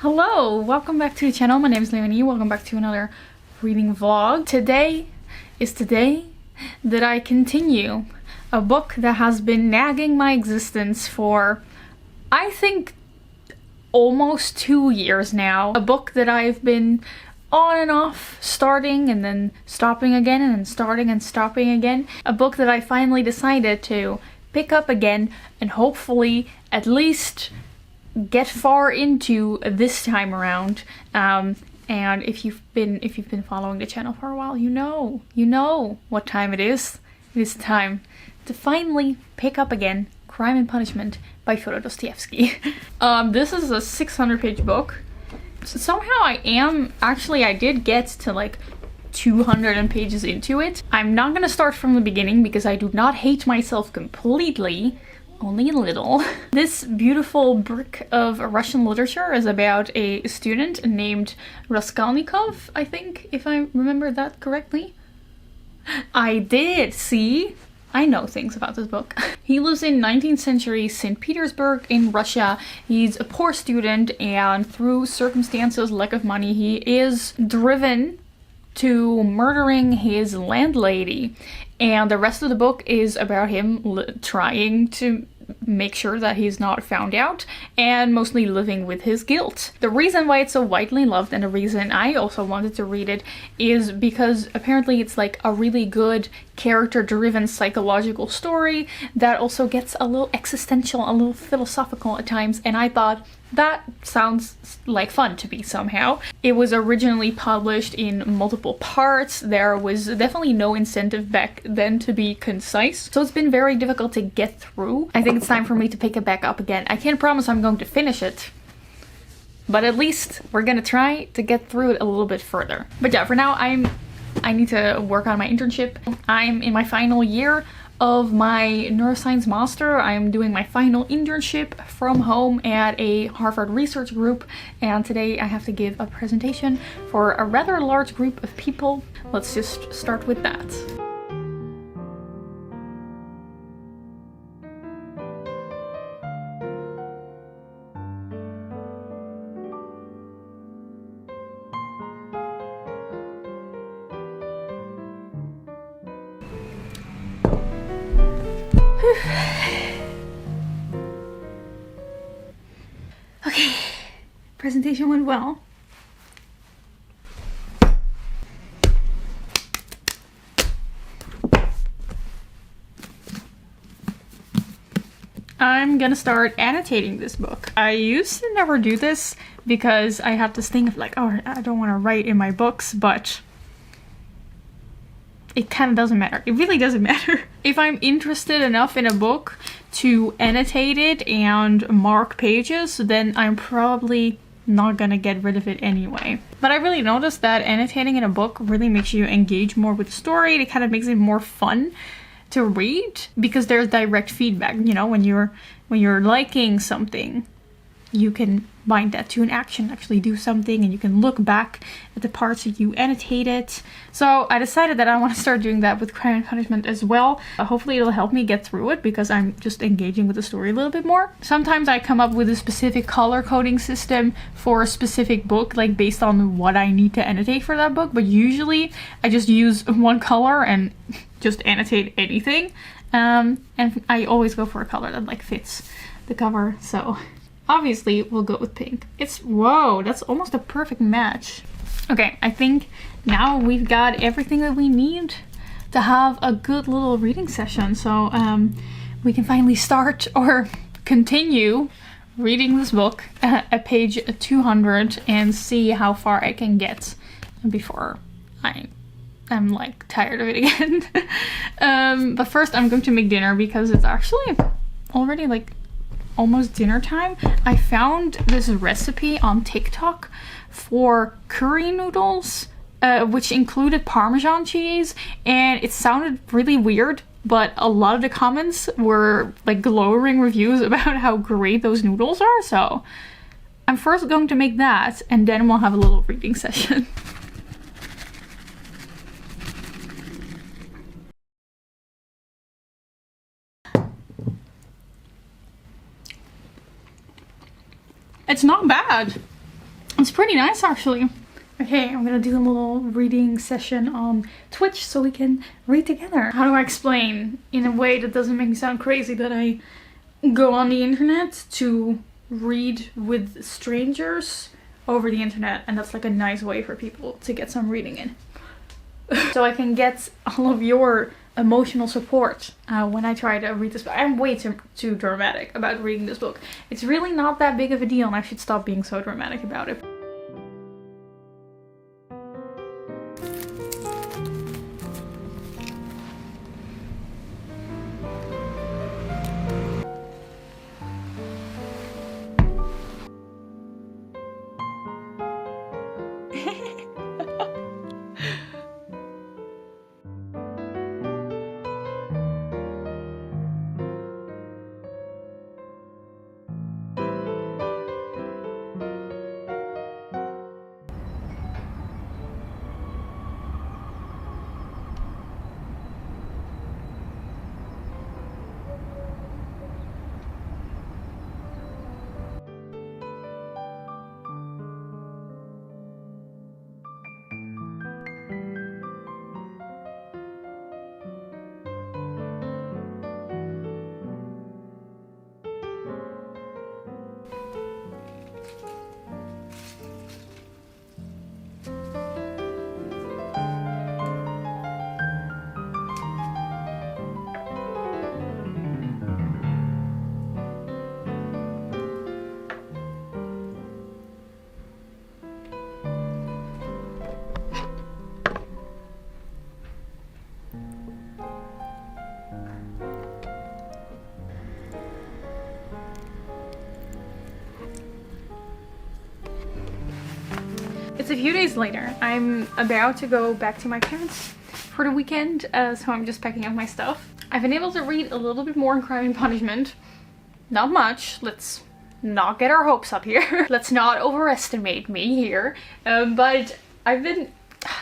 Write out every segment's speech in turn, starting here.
Hello, welcome back to the channel. My name is Leonie. Welcome back to another reading vlog. Today is the day that I continue a book that has been nagging my existence for, I think, almost 2 years now. A book that I've been on and off, starting and then stopping again and then starting and stopping again. A book that I finally decided to pick up again and hopefully at least get far into this time around. And if you've been following the channel for a while, you know what time it is. It is time to finally pick up again Crime and Punishment by Fyodor Dostoevsky. This is a 600-page book. So somehow I did get to like 200 pages into it. I'm not gonna start from the beginning because I do not hate myself completely. Only a little. This beautiful brick of Russian literature is about a student named Raskolnikov, I think, if I remember that correctly. I did, see? I know things about this book. He lives in 19th century St. Petersburg in Russia. He's a poor student and through circumstances, lack of money, he is driven to murdering his landlady. And the rest of the book is about him trying to make sure that he's not found out and mostly living with his guilt. The reason why it's so widely loved and the reason I also wanted to read it is because apparently it's like a really good character-driven psychological story that also gets a little existential, a little philosophical at times, and I thought that sounds like fun to me somehow. It was originally published in multiple parts. There was definitely no incentive back then to be concise, so it's been very difficult to get through. I think it's time for me to pick it back up again. I can't promise I'm going to finish it, but at least we're gonna try to get through it a little bit further. But yeah, for now I need to work on my internship. I'm in my final year of my neuroscience master. I'm doing my final internship from home at a Harvard research group, and today I have to give a presentation for a rather large group of people. Let's just start with that. Okay, presentation went well. I'm gonna start annotating this book. I used to never do this because I had this thing of like, oh, I don't want to write in my books, but it kind of doesn't matter. It really doesn't matter. If I'm interested enough in a book to annotate it and mark pages, then I'm probably not gonna get rid of it anyway. But I really noticed that annotating in a book really makes you engage more with the story. It kind of makes it more fun to read because there's direct feedback. You know, when you're liking something, you can bind that to an action, actually do something, and you can look back at the parts that you annotated. So I decided that I want to start doing that with Crime and Punishment as well. Hopefully it'll help me get through it because I'm just engaging with the story a little bit more. Sometimes I come up with a specific color coding system for a specific book, like based on what I need to annotate for that book, but usually I just use one color and just annotate anything. And I always go for a color that like fits the cover, so obviously we'll go with pink. Whoa, that's almost a perfect match. Okay, I think now we've got everything that we need to have a good little reading session. So we can finally start or continue reading this book at page 200 and see how far I can get before I'm like tired of it again. But first I'm going to make dinner because it's actually already like almost dinner time. I found this recipe on TikTok for curry noodles, which included Parmesan cheese, and it sounded really weird, but a lot of the comments were like glowing reviews about how great those noodles are. So I'm first going to make that and then we'll have a little reading session. It's not bad. It's pretty nice actually. Okay, I'm gonna do a little reading session on Twitch so we can read together. How do I explain in a way that doesn't make me sound crazy that I go on the internet to read with strangers over the internet, and that's like a nice way for people to get some reading in. So I can get all of your emotional support when I try to read this book. I'm way too dramatic about reading this book. It's really not that big of a deal, and I should stop being so dramatic about it. It's a few days later. I'm about to go back to my parents for the weekend, so I'm just packing up my stuff. I've been able to read a little bit more in Crime and Punishment. Not much. Let's not get our hopes up here. Let's not overestimate me here. But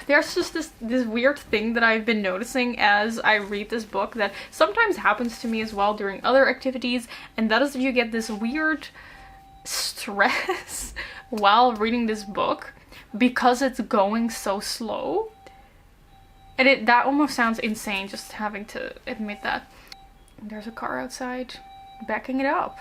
there's just this weird thing that I've been noticing as I read this book that sometimes happens to me as well during other activities, and that is that you get this weird stress while reading this book because it's going so slow. And that almost sounds insane just having to admit that. There's a car outside backing it up.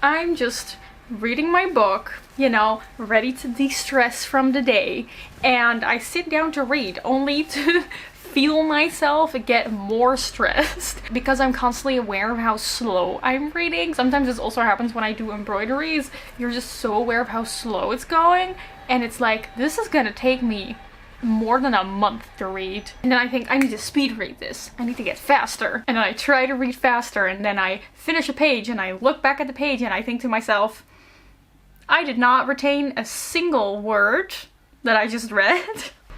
I'm just reading my book, you know, ready to de-stress from the day, and I sit down to read only to feel myself get more stressed because I'm constantly aware of how slow I'm reading. Sometimes this also happens when I do embroideries. You're just so aware of how slow it's going, and it's like, this is gonna take me more than a month to read. And then I think, I need to speed read this. I need to get faster. And then I try to read faster, and then I finish a page and I look back at the page and I think to myself, I did not retain a single word that I just read.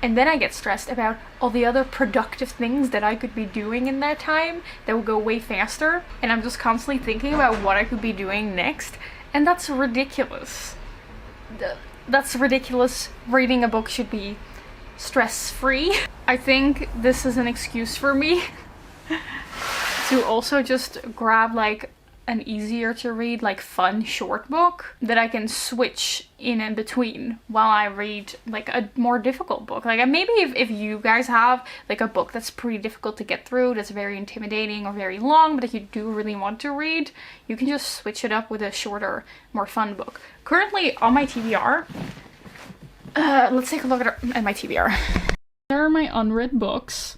And then I get stressed about all the other productive things that I could be doing in that time that will go way faster. And I'm just constantly thinking about what I could be doing next. And that's ridiculous. That's ridiculous. Reading a book should be stress-free. I think this is an excuse for me to also just grab like an easier to read, like fun short book that I can switch in and between while I read like a more difficult book. Like maybe if you guys have like a book that's pretty difficult to get through, that's very intimidating or very long, but if you do really want to read, you can just switch it up with a shorter, more fun book. Currently on my TBR, let's take a look at my TBR. There are my unread books,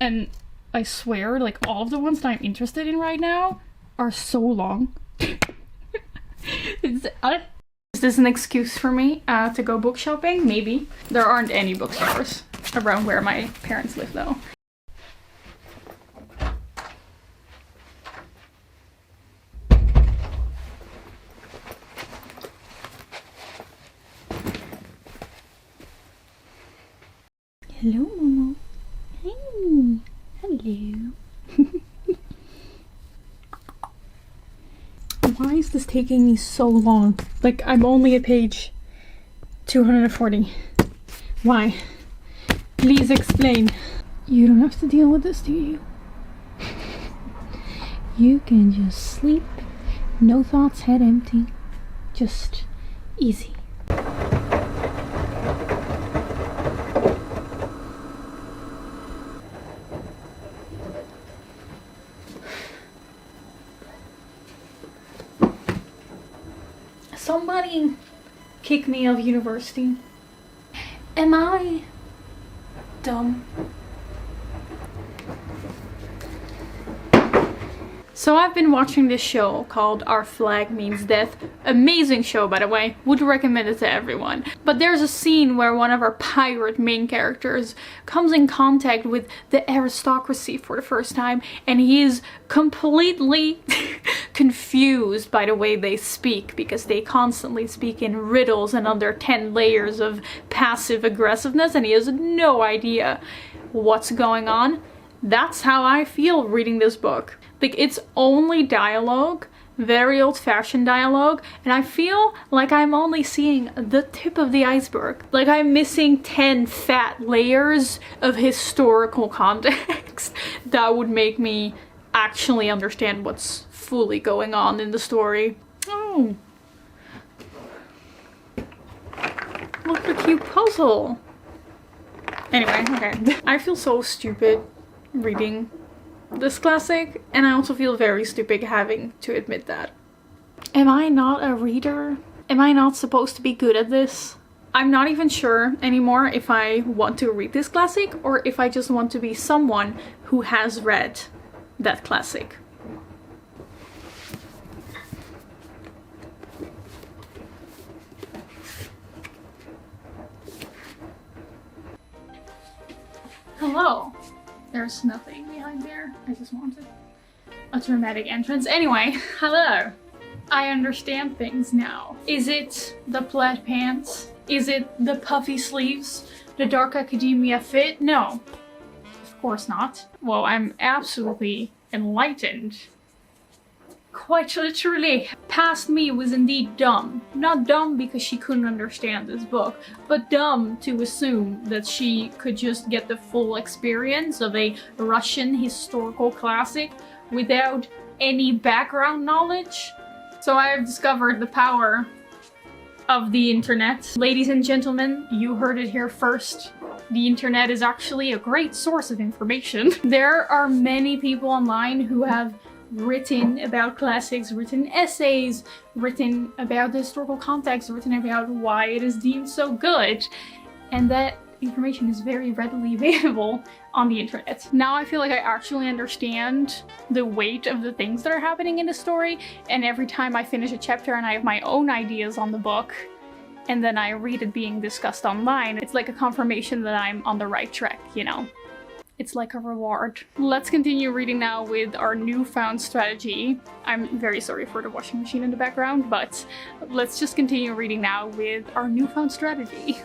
and I swear like all of the ones that I'm interested in right now are so long. Is this an excuse for me to go book shopping? Maybe. There aren't any bookstores around where my parents live though. Hello, Momo. Hey. Hello. Why is this taking me so long? Like, I'm only at page 240. Why? Please explain. You don't have to deal with this, do you? You can just sleep, no thoughts, head empty. Just easy. Somebody kick me out of university. Am I dumb? So I've been watching this show called Our Flag Means Death. Amazing show, by the way. Would recommend it to everyone. But there's a scene where one of our pirate main characters comes in contact with the aristocracy for the first time, and he is completely confused by the way they speak, because they constantly speak in riddles and under 10 layers of passive aggressiveness, and he has no idea what's going on. That's how I feel reading this book. Like, it's only dialogue, very old-fashioned dialogue, and I feel like I'm only seeing the tip of the iceberg. Like, I'm missing 10 fat layers of historical context that would make me actually understand what's fully going on in the story. Oh. Look at the cute puzzle. Anyway, okay. I feel so stupid reading this classic, and I also feel very stupid having to admit that. Am I not a reader? Am I not supposed to be good at this? I'm not even sure anymore if I want to read this classic or if I just want to be someone who has read that classic. Hello. There's nothing behind there. I just wanted a dramatic entrance. Anyway, hello. I understand things now. Is it the plaid pants? Is it the puffy sleeves? The dark academia fit? No, of course not. Well, I'm absolutely enlightened. Quite literally. Past me was indeed dumb. Not dumb because she couldn't understand this book, but dumb to assume that she could just get the full experience of a Russian historical classic without any background knowledge. So I have discovered the power of the internet. Ladies and gentlemen, you heard it here first. The internet is actually a great source of information. There are many people online who have written about classics, written essays, written about the historical context, written about why it is deemed so good, and that information is very readily available on the internet. Now I feel like I actually understand the weight of the things that are happening in the story, and every time I finish a chapter and I have my own ideas on the book, and then I read it being discussed online, it's like a confirmation that I'm on the right track, you know? It's like a reward. Let's continue reading now with our newfound strategy. I'm very sorry for the washing machine in the background, but let's just continue reading now with our newfound strategy.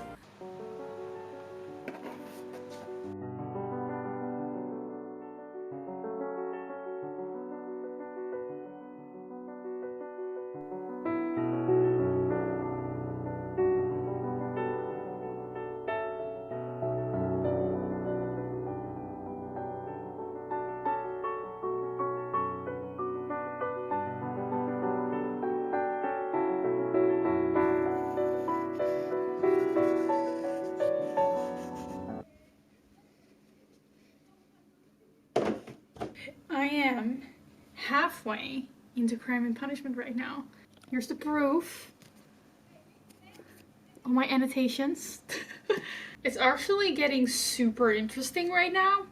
I am halfway into Crime and Punishment right now. Here's the proof. All my annotations. It's actually getting super interesting right now.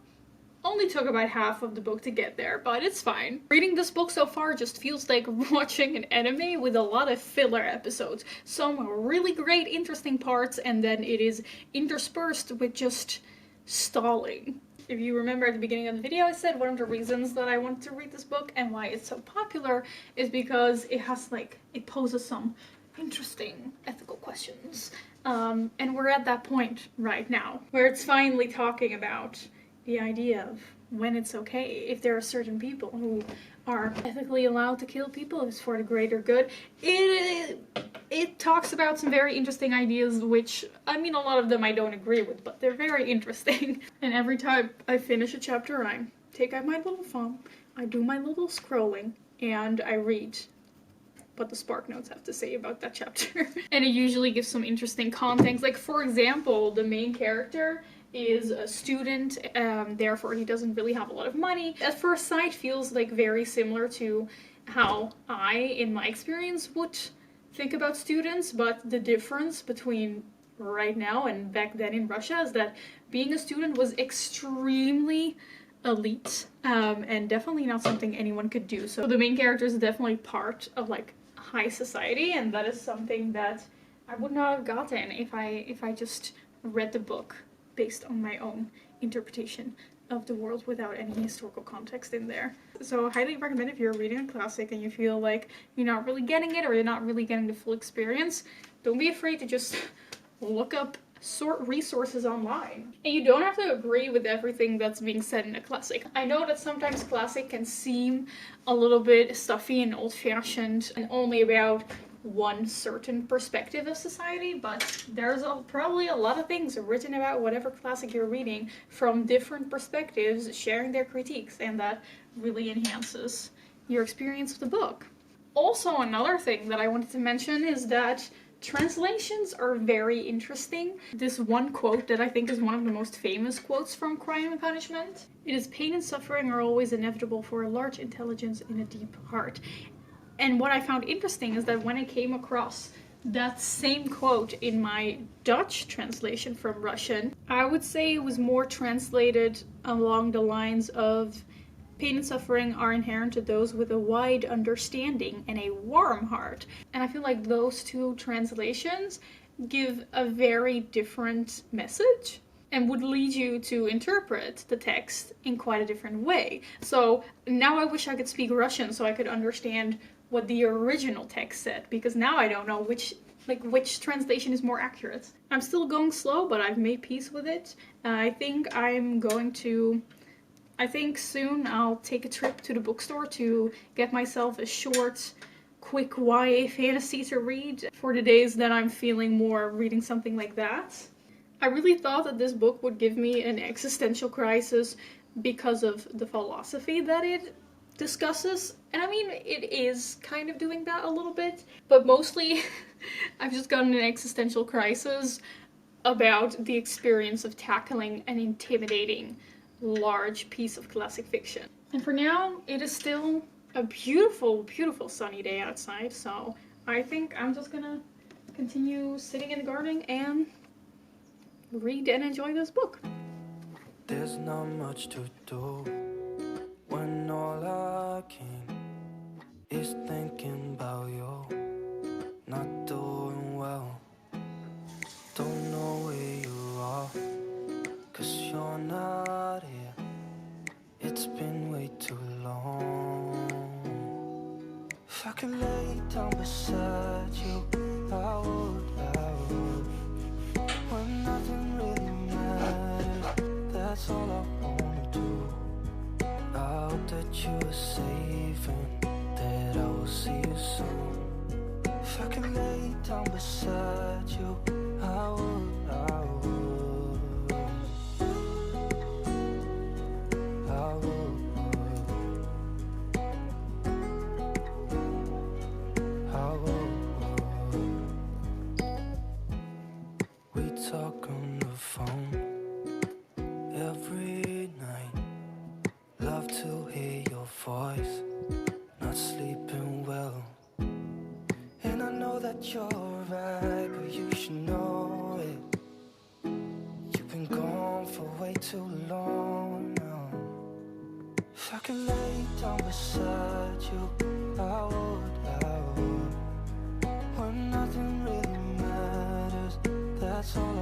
Only took about half of the book to get there, but it's fine. Reading this book so far just feels like watching an anime with a lot of filler episodes. Some really great, interesting parts, and then it is interspersed with just stalling. If you remember at the beginning of the video, I said one of the reasons that I wanted to read this book and why it's so popular is because it has it poses some interesting ethical questions. And we're at that point right now where it's finally talking about the idea of when it's okay, if there are certain people who are ethically allowed to kill people if it's for the greater good. It talks about some very interesting ideas, which, I mean, a lot of them I don't agree with, but they're very interesting. And every time I finish a chapter, I take out my little phone, I do my little scrolling, and I read what the Spark Notes have to say about that chapter. And it usually gives some interesting context. Like, for example, the main character is a student, therefore he doesn't really have a lot of money. At first sight feels like very similar to how I, in my experience, would think about students, but the difference between right now and back then in Russia is that being a student was extremely elite, and definitely not something anyone could do. So the main character is definitely part of like high society, and that is something that I would not have gotten if I just read the book based on my own interpretation of the world without any historical context in there. So I highly recommend if you're reading a classic and you feel like you're not really getting it or you're not really getting the full experience, don't be afraid to just look up resources online. And you don't have to agree with everything that's being said in a classic. I know that sometimes classic can seem a little bit stuffy and old-fashioned and only about one certain perspective of society, but there's probably a lot of things written about whatever classic you're reading from different perspectives, sharing their critiques, and that really enhances your experience of the book. Also, another thing that I wanted to mention is that translations are very interesting. This one quote that I think is one of the most famous quotes from Crime and Punishment. It is, "Pain and suffering are always inevitable for a large intelligence in a deep heart." And what I found interesting is that when I came across that same quote in my Dutch translation from Russian, I would say it was more translated along the lines of, "Pain and suffering are inherent to those with a wide understanding and a warm heart." And I feel like those two translations give a very different message and would lead you to interpret the text in quite a different way. So now I wish I could speak Russian so I could understand what the original text said, because now I don't know which translation is more accurate. I'm still going slow, but I've made peace with it. I think soon I'll take a trip to the bookstore to get myself a short, quick YA fantasy to read for the days that I'm feeling more reading something like that. I really thought that this book would give me an existential crisis because of the philosophy that it discusses. And I mean, it is kind of doing that a little bit, but mostly I've just gotten an existential crisis about the experience of tackling an intimidating large piece of classic fiction. And for now, it is still a beautiful, beautiful sunny day outside, so I think I'm just gonna continue sitting in the garden and read and enjoy this book. There's not much to do when all I can is thinking about you, not doing well. Don't know where you are, 'cause you're not here. It's been way too long. If I could lay down beside you, I would. When nothing really matters, that's all I wanna do. I hope that you are safe and that I will see you soon. If I could lay down beside you, I would. We talk on the phone every night. Love to hear your voice. Not sleeping well. And I know that you're right, but you should know it. You've been gone for way too long now. If I could lay down beside you, I would. When nothing really matters, that's all